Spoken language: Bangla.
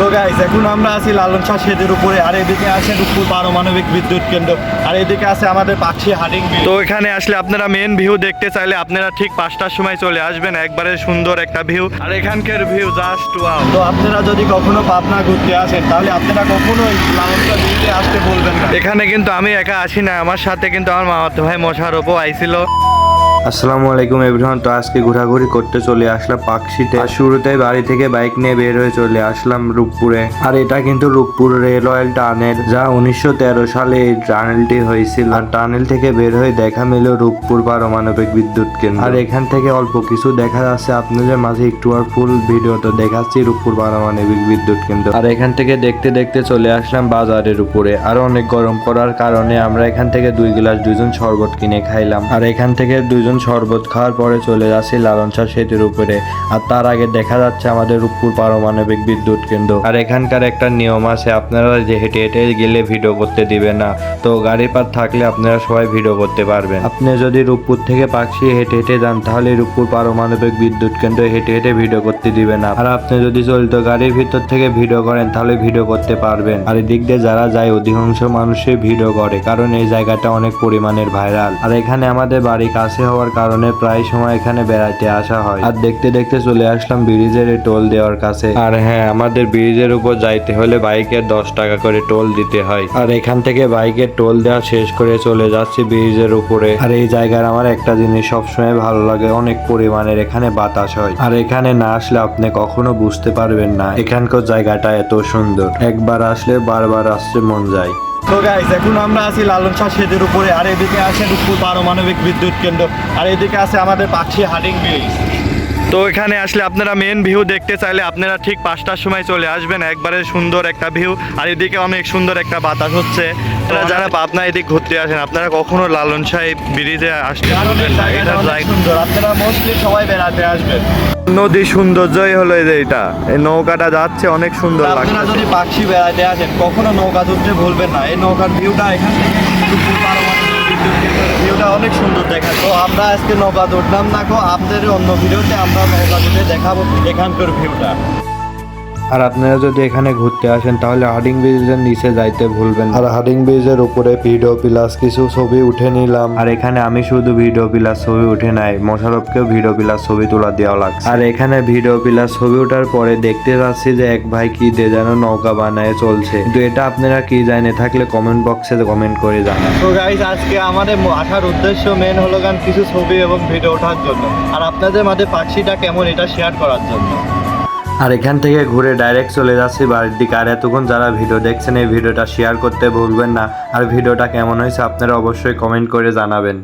তো গাইস এখন আমরা আছি লালন শাহ সেতুর উপরে, আর এদিকে আছে রূপপুর পারমাণবিক বিদ্যুৎ কেন্দ্র, আর এদিকে আছে আমাদের পাকশি হাডিং ব্রিজ। তো এখানে আসলে আপনারা মেন ভিউ দেখতে চাইলে আপনারা ঠিক 5টার সময় চলে আসবেন। একবারে সুন্দর একটা ভিউ, আর এখানকার ভিউ জাস্ট ওয়াও। তো আপনারা যদি কখনো পাবনা ঘুরতে আসেন তাহলে আপনারা কখনোই লালন শাহ ব্রিজে আসতে বলবেন না। এখানে কিন্তু আমি একা আসি না, আমার সাথে কিন্তু আমার মামাতো ভাই মোশাররফও আইছিল। আসসালামু আলাইকুম এভরিওয়ান। তো আজকে ঘোরাঘুরি করতে চলে আসলাম পাকশিতে। শুরুতে বাড়ি থেকে বাইক নিয়ে বের হয়ে চলে আসলাম রূপপুরে। আর এটা কিন্তু রূপপুর রেলওয়ে টানেল, যা 1913 সালে এই টানেলটি হয়েছিল। আর টানেল থেকে বের হয়ে দেখা মিল রূপপুর পারমাণবিক বিদ্যুৎ কেন্দ্র। আর এখান থেকে অল্প কিছু দেখা যাচ্ছে, আপনাদের মাঝে একটু আর ফুল ভিডিওটা দেখাচ্ছি রূপপুর পারমাণবিক বিদ্যুৎ কেন্দ্র। আর এখান থেকে দেখতে দেখতে চলে আসলাম বাজারের উপরে। আর অনেক গরম পড়ার কারণে আমরা এখান থেকে 2 গ্লাস দুজন শরবত কিনে খাইলাম। আর এখান থেকে দুজন শরবত খাওয়ার পরে চলে যাচ্ছি লালন শাহ সেতুর উপরে। আর তার আগে দেখা যাচ্ছে আমাদের রূপপুর পারমাণবিক বিদ্যুৎ কেন্দ্র। আর এখানকার একটা নিয়ম আছে, আপনারা যে হেঁটে হেঁটে গেলে ভিডিও করতে দিবে না। তো গাড়ি পার থাকলে আপনারা সবাই ভিডিও করতে পারবেন। আপনি যদি রূপপুর থেকে পাকশি হেঁটে হেঁটে যান তাহলে রূপপুর পারমাণবিক বিদ্যুৎ কেন্দ্রে হেঁটে হেঁটে ভিডিও করতে দিবে না। আর আপনি যদি চলিত গাড়ির ভিতর থেকে ভিডিও করেন তাহলে ভিডিও করতে পারবেন। আর এদিক দিয়ে যারা যায় অধিকাংশ মানুষই ভিডিও করে, কারণ এই জায়গাটা অনেক পরিমাণের ভাইরাল। আর এখানে আমাদের বাড়ি কাছে হওয়ার কারণে প্রায় সময় এখানে বেড়াইতে আসা হয়। আর দেখতে দেখতে চলে আসলাম ব্রিজের টোল দেওয়ার কাছে। আর হ্যাঁ, আমাদের ব্রিজের উপর যাইতে হলে বাইকের 10 টাকা করে টোল দিতে হয়। আর এখান থেকে বাইকের টোল দেওয়া শেষ করে চলে যাচ্ছি ব্রিজের উপরে। আর এই জায়গার আমার একটা জিনিস সবসময় ভালো লাগে, অনেক পরিমাণের এখানে বাতাস হয়। আর এখানে না আসলে আপনি কখনো বুঝতে পারবেন না এখানকার জায়গাটা এত সুন্দর। একবার আসলে বারবার আসতে মন যায়। তো গাইস এখন আমরা আছি লালন শাহ সেতুর উপরে, আর এদিকে আছে রূপপুর পারমাণবিক বিদ্যুৎ কেন্দ্র, আর এদিকে আছে আমাদের পাকশি হাডিং ব্রিজ। তো এখানে আসলে আপনারা মেন ভিউ দেখতে চাইলে আপনারা ঠিক 5টার সময় চলে আসবেন। একবারে সুন্দর একটা ভিউ, আর এদিকে অনেক সুন্দর একটা বাতাস হচ্ছে। আপনারা যারা পাবনা এদিকে ঘুরতে আসেন আপনারা কখনো লালন শাহ ব্রিজে আসতে পারবেন না। এটা সুন্দর, আপনারা মোস্টলি সবাই বেড়াতে আসবেন। নদী সৌন্দর্যই হলো এই যে এটা, এই নৌকাটা যাচ্ছে অনেক সুন্দর লাগছে। আপনারা যদি পাকশি বেড়াতে আসেন কখনো নৌকা তুলতে ভুলবেন না। এই নৌকার ভিউটা এখান থেকে ভিউটা অনেক সুন্দর দেখায়। তো আমরা আজকে নৌকা তুললাম না, আপনাদের অন্য ভিডিওতে আমরা নৌকা তুলে দেখাবো এখানকার ভিউটা। আর আপনারা যদি এখানে ঘুরতে আসেন তাহলে হাডিং ব্রিজের নিচে যাইতে ভুলবেন। আর হাডিং ব্রিজের উপরে ভিডিও প্লাস কিছু ছবি উঠে নিলাম। আর এখানে আমি শুধু ভিডিও প্লাস ছবি উঠে নাই, মোশাররফকেও ভিডিও প্লাস ছবি তোলা দেওয়া লাগছে। আর এখানে ভিডিও প্লাস ছবি ওঠার পরে দেখতে পাচ্ছি যে এক ভাই কি দিয়ে যেন নৌকা বানায় চলছে। কিন্তু এটা আপনারা কি জানে থাকলে কমেন্ট বক্সে কমেন্ট করে জানান। তো গাইস আজকে আমাদের আসার উদ্দেশ্য মেন হলো গান কিছু ছবি এবং ভিডিও ওঠার জন্য, আর আপনাদের মাঝে পাখিটা কেমন এটা শেয়ার করার জন্য। আর এখান থেকে ঘুরে ডাইরেক্ট চলে যাচ্ছি বাড়ির দিকে। আর এতক্ষণ যারা ভিডিও দেখছেন এই ভিডিওটা শেয়ার করতে ভুলবেন না। আর ভিডিওটা কেমন হয়েছে আপনারা অবশ্যই কমেন্ট করে জানাবেন।